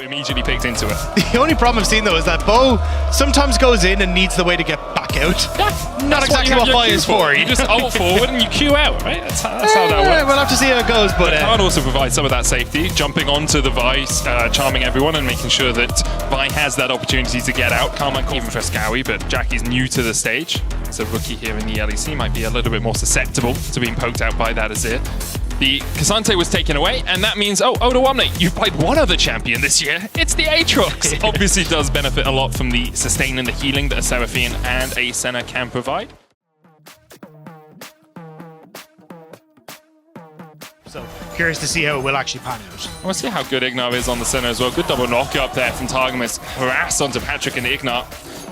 immediately picked into it. The only problem I've seen though is that Bo sometimes goes in and needs the way to get back out. Not exactly what Bo is for. You just ult forward and you queue out, right? That's how that works. We'll have to see how it goes, but Khan also provides some of that safety, jumping onto the Vi, charming everyone and making sure that Vi has that opportunity to get out. Carmine even for Scowie, but Jackie's new to the stage, so rookie here in the LEC might be a little bit more susceptible to being poked out by that Azir. The Cassante was taken away, and that means, oh, Odawamne, you've played one other champion this year. It's the Aatrox. Obviously does benefit a lot from the sustain and the healing that a Seraphine and a Senna can provide. So curious to see how it will actually pan out. I want to see how good Ignar is on the Senna as well. Good double knock up there from Targamas. Harass onto Patrick and Ignar.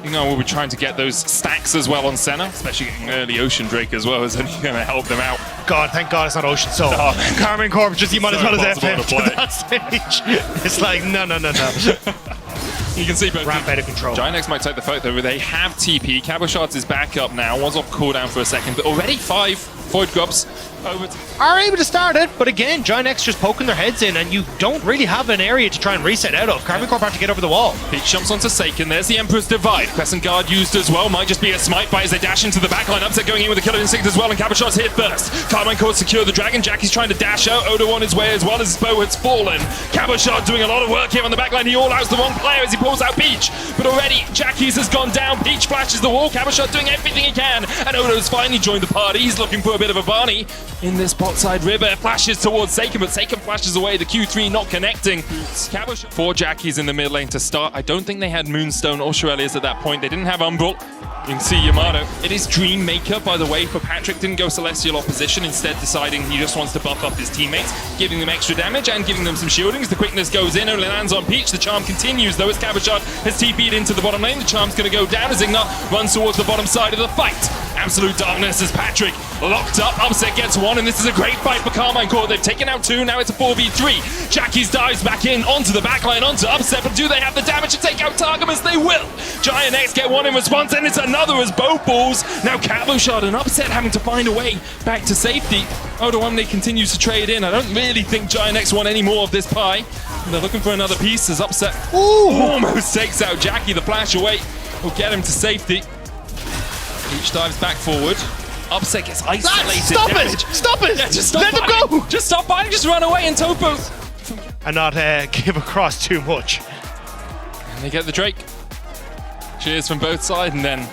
Ignar will be trying to get those stacks as well on Senna, especially getting early Ocean Drake as well is only going to help them out. God, thank God it's not Ocean Soul. Oh, Carmine Corp just, you might as well as play that stage. It's like, no. You can see both ramp out of control. Giant might take the fight though, they have TP. Cabochard's is back up now, was off cooldown for a second, but already 5 Void Grubs are able to start it, but again, Giant X just poking their heads in, and you don't really have an area to try and reset out of. Carmine Corp have to get over the wall. Peach jumps onto Seiken, there's the Emperor's Divide. Crescent Guard used as well, might just be a smite by as they dash into the backline. Upset going in with a Killer Instinct as well, and Cabochard's hit first. Carmine Corp secure the Dragon, Jackie's trying to dash out, Odo on his way as well as his bow has fallen. Cabochard doing a lot of work here on the backline, he all-outs the wrong player as he pulls out Peach, but already Jackie's has gone down, Peach flashes the wall, Cabochard doing everything he can, and Odo's finally joined the party. He's looking for a bit of a Barney in this bot side river, flashes towards Seiken, but Seiken flashes away, the Q3 not connecting. Cabochard. 4 Jackies in the mid lane to start. I don't think they had Moonstone or Shurelya's at that point. They didn't have Umbral. You can see Yamato. It is Dream Maker, by the way, for Patrick. Didn't go Celestial opposition, instead deciding he just wants to buff up his teammates, giving them extra damage and giving them some shieldings. The quickness goes in, only lands on Peach. The charm continues, though, as Cabochard has TP'd into the bottom lane. The charm's going to go down as Ignar runs towards the bottom side of the fight. Absolute darkness as Patrick locked up. Upset gets 1, and this is a great fight for Carmine Corp. They've taken out 2, now it's a 4v3. Jackie's dives back in onto the backline, onto Upset, but do they have the damage to take out Targamas? They will! Giant X get 1 in response, and it's another as Bo falls. Now Cabochard and Upset having to find a way back to safety. Odawamne continues to trade in. I don't really think Giant X want any more of this pie. And they're looking for another piece as Upset almost takes out Jackie. The flash away will get him to safety. Peach dives back forward. Upset gets isolated. Stop it! Stop it! Yeah, just stop Let fighting. them go! Just stop fighting, just run away and Topo. And not give across too much. And they get the Drake. Cheers from both sides, and then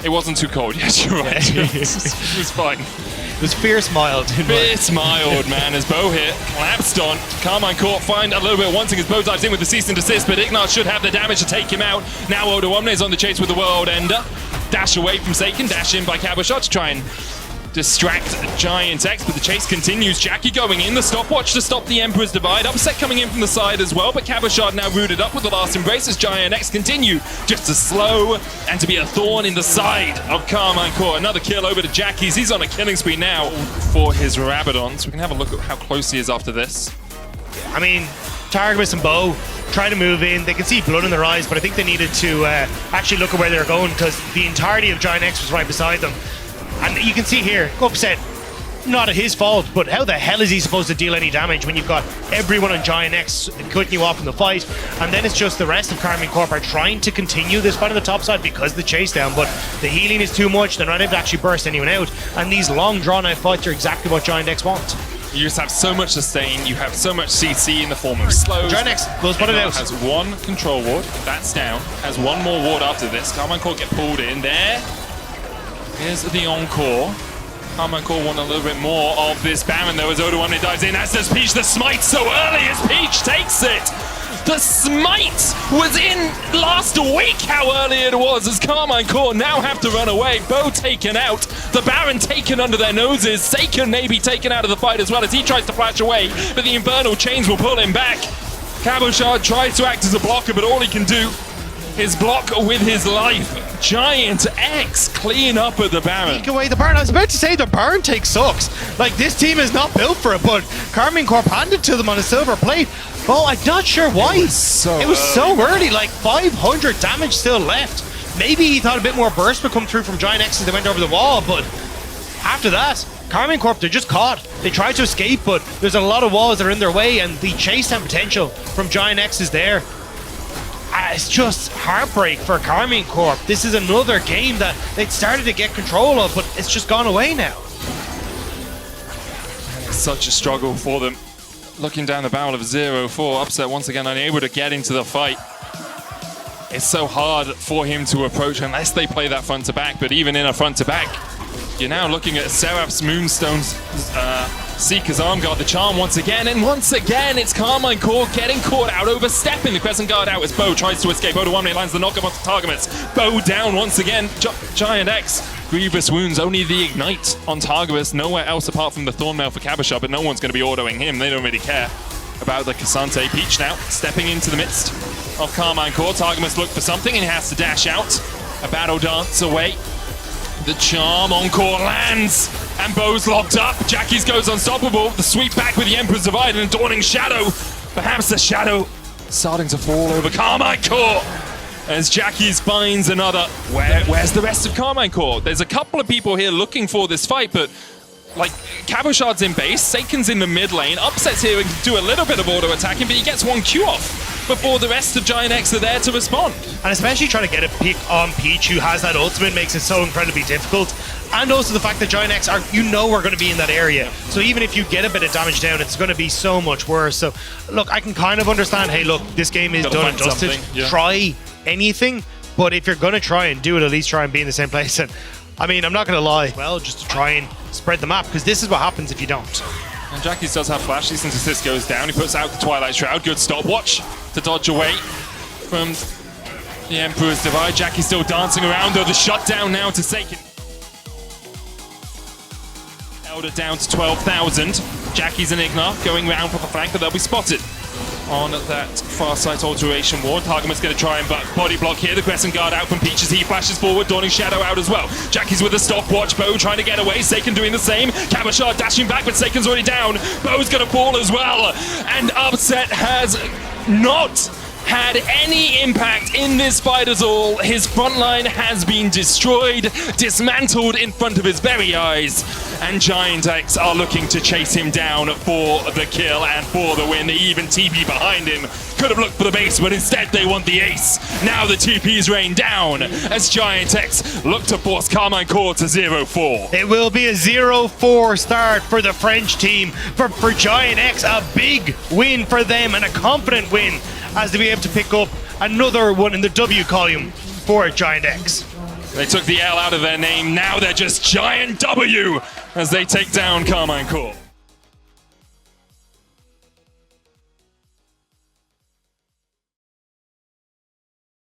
it wasn't too cold. Yes, you're right. It was fine. It was fierce mild. Fierce mild, man, as Bo hit, collapsed on. Carmine Corp find a little bit wanting as Bo dives in with the cease and desist, but Ignar should have the damage to take him out. Now Odawamne is on the chase with the World Ender. Dash away from Seiken, dash in by Cabochard to try and distract Giant X, but the chase continues. Jackie going in, the stopwatch to stop the Emperor's Divide. Upset coming in from the side as well, but Cabochard now rooted up with the last embrace as Giant X continue just to slow and to be a thorn in the side of Carmine Corp. Another kill over to Jackie's. He's on a killing spree now for his Rabadon, so we can have a look at how close he is after this. I mean, Targamas and Bo trying to move in. They can see blood in their eyes, but I think they needed to actually look at where they were going because the entirety of Giant X was right beside them. And you can see here, Upset, not his fault, but how the hell is he supposed to deal any damage when you've got everyone on Giant X cutting you off in the fight? And then it's just the rest of Carmine Corp are trying to continue this fight on the top side because of the chase down, but the healing is too much. They're not able to actually burst anyone out. And these long drawn-out fights are exactly what Giant X wants. You just have so much sustain, you have so much CC in the form of slow. Giant X goes put it out. Has 1 control ward, that's down. Has 1 more ward after this. Carmine Corp get pulled in there. Here's the encore. Carmine Corp want a little bit more of this Baron though as Odawamne dives in, as does Peach. The smite so early as Peach takes it. The smite was in last week, how early it was, as Carmine Corp now have to run away. Bo taken out, the Baron taken under their noses. Seiken may be taken out of the fight as well as he tries to flash away, but the Infernal Chains will pull him back. Cabochard tries to act as a blocker, but all he can do is block with his life. Giant X clean up at the Baron. Take away the Baron. I was about to say the Baron take sucks. Like, this team is not built for it, but Carmine Corp handed to them on a silver plate. Oh, I'm not sure why. It was so early, like 500 damage still left. Maybe he thought a bit more burst would come through from Giant X as they went over the wall, but after that, Karmine Corp, they're just caught. They try to escape, but there's a lot of walls that are in their way, and the chase time potential from Giant X is there. It's just heartbreak for Karmine Corp. This is another game that they started to get control of, but it's just gone away now. It's such a struggle for them. Looking down the barrel of 0-4, Upset once again unable to get into the fight. It's so hard for him to approach unless they play that front to back, but even in a front to back, you're now looking at Seraph's Moonstone's Seeker's Arm Guard, the charm once again, and once again it's Karmine Corp getting caught out, overstepping the Crescent Guard out as Bo tries to escape. Oda1 lands the knockup onto Targamas. Bo down once again. Giant X, grievous wounds, only the Ignite on Targamas, nowhere else apart from the Thornmail for Cabochard, but no one's going to be autoing him. They don't really care about the Cassante. Peach now stepping into the midst of Karmine Corp. Targamas look for something and he has to dash out. A battle dance away. The charm Encore lands, and Bo's locked up. Jackie's goes unstoppable. The sweep back with the Emperor's Divide and a Dawning Shadow. Perhaps the shadow starting to fall over Karmine Corp as Jackie's finds another. Where's the rest of Karmine Corp? There's a couple of people here looking for this fight, but like Cabochard's in base, Seiken's in the mid lane, Upset's here and can do a little bit of auto attacking, but he gets one Q off before the rest of Giant X are there to respond. And especially trying to get a pick on Peach, who has that ultimate, makes it so incredibly difficult. And also the fact that Giant X are, are going to be in that area. So even if you get a bit of damage down, it's going to be so much worse. So look, I can kind of understand, hey look, this game is done and dusted. Yeah. Try anything, but if you're going to try and do it, at least try and be in the same place. And I mean, I'm not going to lie, well, just to try and spread the map, because this is what happens if you don't. And Jackie's does have flash, since assist goes down. He puts out the Twilight Shroud. Good stopwatch to dodge away from the Emperor's Divide. Jackie's still dancing around, though. The shutdown now to Seiken. Elder down to 12,000. Jackie's and Ignar going round for the flank, but they'll be spotted on that far side alteration ward. Targamas going to try and body block here. The Crescent Guard out from Peach as he flashes forward. Dawning Shadow out as well. Jackie's with a stopwatch. Bo trying to get away. Seiken doing the same. Cabochard dashing back, but Seiken's already down. Bo's going to fall as well. And Upset has not had any impact in this fight at all. His front line has been destroyed, dismantled in front of his very eyes, and Giant X are looking to chase him down for the kill and for the win. They even TP behind him. Could have looked for the base, but instead they want the ace. Now the TPs rain down as Giant X look to force Karmine Corp to 0-4. It will be a 0-4 start for the French team. For Giant X, a big win for them and a confident win, as they be able to pick up another one in the W column for Giant X. They took the L out of their name, now they're just Giant W as they take down Karmine Corp.